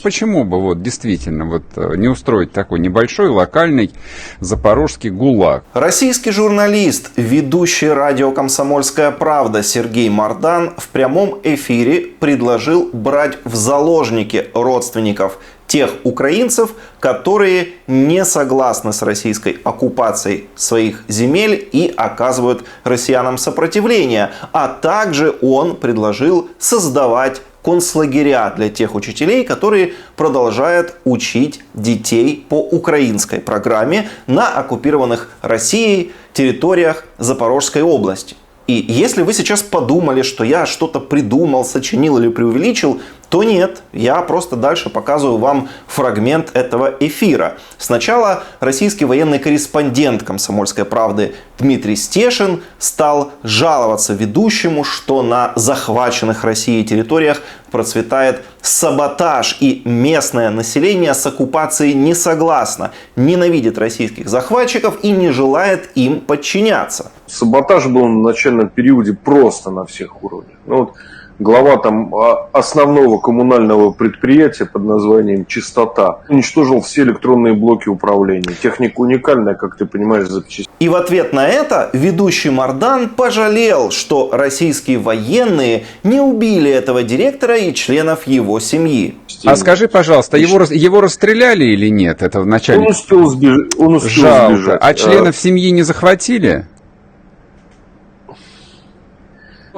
Почему бы вот действительно вот не устроить такой небольшой локальный запорожский ГУЛАГ? Российский журналист, ведущий радио «Комсомольская правда» Сергей Мардан в прямом эфире предложил брать в заложники родственников тех украинцев, которые не согласны с российской оккупацией своих земель и оказывают россиянам сопротивление. А также он предложил создавать концлагеря для тех учителей, которые продолжают учить детей по украинской программе на оккупированных Россией территориях Запорожской области. И если вы сейчас подумали, что я что-то придумал, сочинил или преувеличил, то нет, я просто дальше показываю вам фрагмент этого эфира. Сначала российский военный корреспондент «Комсомольской правды» Дмитрий Стешин стал жаловаться ведущему, что на захваченных Россией территориях процветает саботаж, и местное население с оккупацией не согласно, ненавидит российских захватчиков и не желает им подчиняться. Саботаж был на начальном периоде просто на всех уровнях. Глава там основного коммунального предприятия под названием «Чистота» уничтожил все электронные блоки управления. Техника уникальная, как ты понимаешь, запчастей. И в ответ на это ведущий Мардан пожалел, что российские военные не убили этого директора и членов его семьи. А скажи, пожалуйста, его расстреляли или нет? Это в начале... Он успел сбежать. Жалко. А членов семьи не захватили?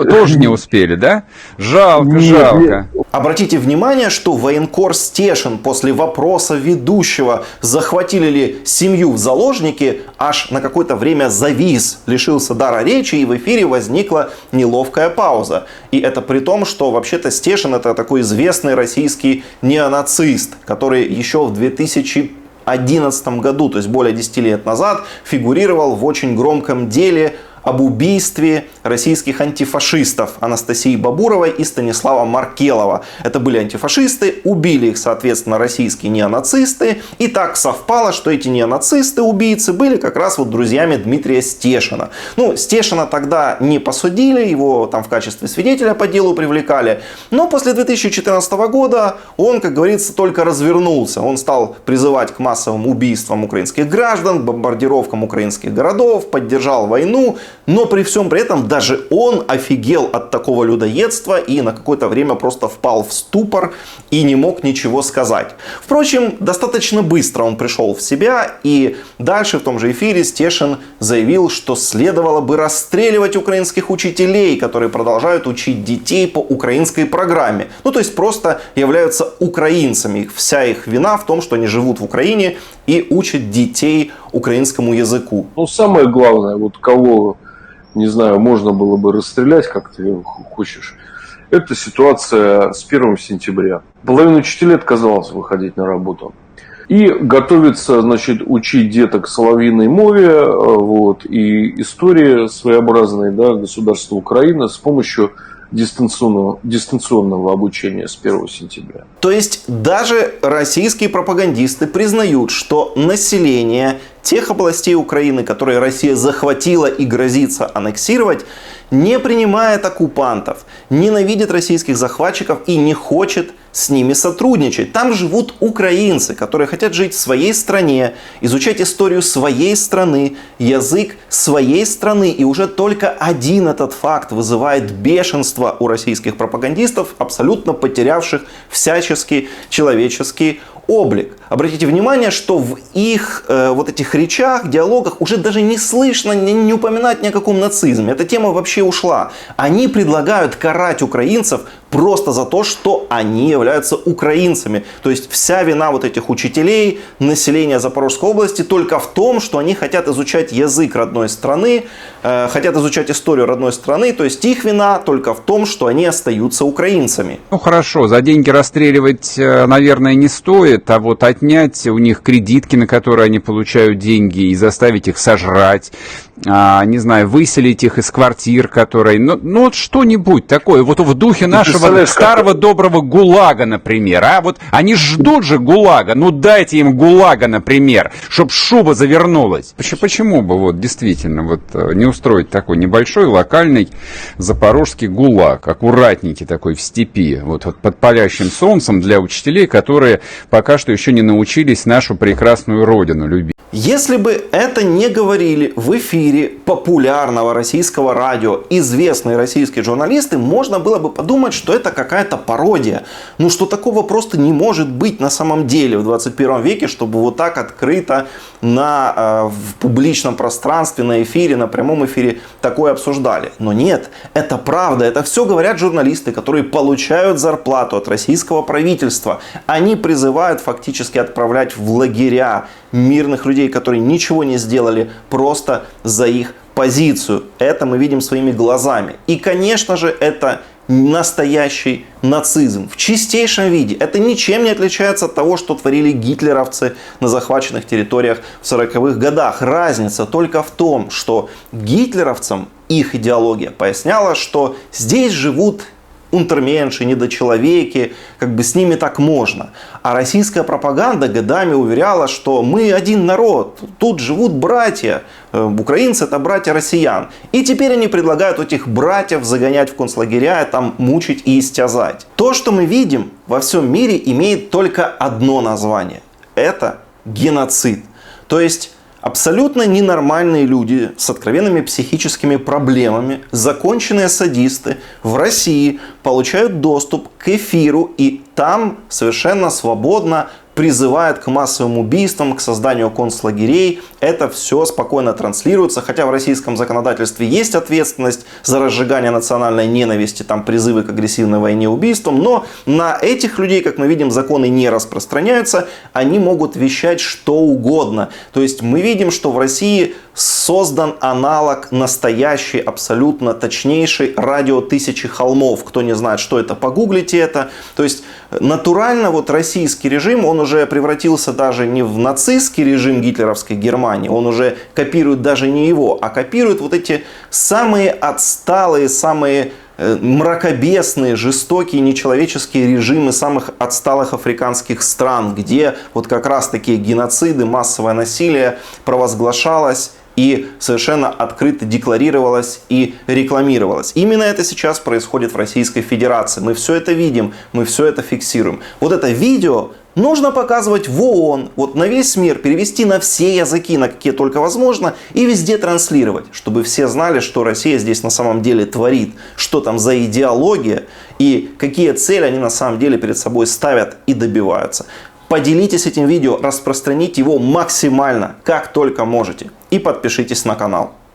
Тоже не успели, да? Жалко. Обратите внимание, что военкор Стешин после вопроса ведущего, захватили ли семью в заложники, аж на какое-то время завис, лишился дара речи, и в эфире возникла неловкая пауза. И это при том, что вообще-то Стешин — это такой известный российский неонацист, который еще в 2011 году, то есть более 10 лет назад, фигурировал в очень громком деле об убийстве российских антифашистов Анастасии Бабуровой и Станислава Маркелова. Это были антифашисты, убили их, соответственно, российские неонацисты. И так совпало, что эти неонацисты-убийцы были как раз вот друзьями Дмитрия Стешина. Стешина тогда не посудили, его там в качестве свидетеля по делу привлекали. Но после 2014 года он, как говорится, только развернулся. Он стал призывать к массовым убийствам украинских граждан, бомбардировкам украинских городов, поддержал войну. Но при всем при этом даже он офигел от такого людоедства и на какое-то время просто впал в ступор и не мог ничего сказать. Впрочем, достаточно быстро он пришел в себя, и дальше в том же эфире Стешин заявил, что следовало бы расстреливать украинских учителей, которые продолжают учить детей по украинской программе. То есть просто являются украинцами. Вся их вина в том, что они живут в Украине и учат детей украинскому языку. Самое главное, кого, не знаю, можно было бы расстрелять, как ты хочешь, это ситуация с 1 сентября. Половина учителей отказалась выходить на работу. И готовится, учить деток соловьиной мове, и истории своеобразной, государства Украины с помощью дистанционного обучения с 1 сентября. То есть даже российские пропагандисты признают, что население тех областей Украины, которые Россия захватила и грозится аннексировать, не принимает оккупантов, ненавидит российских захватчиков и не хочет с ними сотрудничать. Там живут украинцы, которые хотят жить в своей стране, изучать историю своей страны, язык своей страны. И уже только один этот факт вызывает бешенство у российских пропагандистов, абсолютно потерявших всяческий человеческий облик. Обратите внимание, что в их этих речах, диалогах уже даже не слышно, не упоминать ни о каком нацизме. Эта тема вообще ушла. Они предлагают карать украинцев просто за то, что они являются украинцами. То есть вся вина этих учителей, населения Запорожской области только в том, что они хотят изучать язык родной страны, хотят изучать историю родной страны. То есть их вина только в том, что они остаются украинцами. Хорошо, за деньги расстреливать, наверное, не стоит, а отнять у них кредитки, на которые они получают деньги, и заставить их сожрать, не знаю, выселить их из квартир, которые... что-нибудь такое, в духе нашего нашего старого доброго ГУЛАГа, например, а? Вот они ждут же ГУЛАГа, ну дайте им ГУЛАГа, например, чтобы шуба завернулась. Почему бы вот действительно вот не устроить такой небольшой локальный запорожский ГУЛАГ, аккуратненький такой в степи, вот под палящим солнцем для учителей, которые пока что еще не научились нашу прекрасную родину любить. Если бы это не говорили в эфире популярного российского радио известные российские журналисты, можно было бы подумать, что это какая-то пародия. Ну что такого просто не может быть на самом деле в 21 веке, чтобы вот так открыто в публичном пространстве, на эфире, на прямом эфире такое обсуждали. Но нет, это правда, это все говорят журналисты, которые получают зарплату от российского правительства. Они призывают фактически отправлять в лагеря мирных людей, которые ничего не сделали просто за их позицию. Это мы видим своими глазами. И, конечно же, это настоящий нацизм в чистейшем виде. Это ничем не отличается от того, что творили гитлеровцы на захваченных территориях в 40-х годах. Разница только в том, что гитлеровцам их идеология поясняла, что здесь живут унтерменши, недочеловеки, как бы с ними так можно. А российская пропаганда годами уверяла, что мы один народ, тут живут братья, украинцы это братья россиян. И теперь они предлагают этих братьев загонять в концлагеря, там мучить и истязать. То, что мы видим во всем мире, имеет только одно название. Это геноцид. То есть абсолютно ненормальные люди с откровенными психическими проблемами, законченные садисты в России получают доступ к эфиру и там совершенно свободно призывает к массовым убийствам, к созданию концлагерей. Это все спокойно транслируется, хотя в российском законодательстве есть ответственность за разжигание национальной ненависти, там призывы к агрессивной войне и убийствам, но на этих людей, как мы видим, законы не распространяются, они могут вещать что угодно. То есть мы видим, что в России создан аналог настоящий, абсолютно точнейший радио «Тысячи холмов». Кто не знает, что это, погуглите это. То есть натурально вот российский режим, он уже превратился даже не в нацистский режим гитлеровской Германии, он уже копирует даже не его, а копирует вот эти самые отсталые, самые мракобесные, жестокие, нечеловеческие режимы самых отсталых африканских стран, где вот как раз такие геноциды, массовое насилие провозглашалось и совершенно открыто декларировалось и рекламировалось. Именно это сейчас происходит в Российской Федерации. Мы все это видим, мы все это фиксируем. Вот это видео нужно показывать в ООН, вот на весь мир, перевести на все языки, на какие только возможно, и везде транслировать, чтобы все знали, что Россия здесь на самом деле творит, что там за идеология и какие цели они на самом деле перед собой ставят и добиваются. Поделитесь этим видео, распространите его максимально, как только можете. И подпишитесь на канал.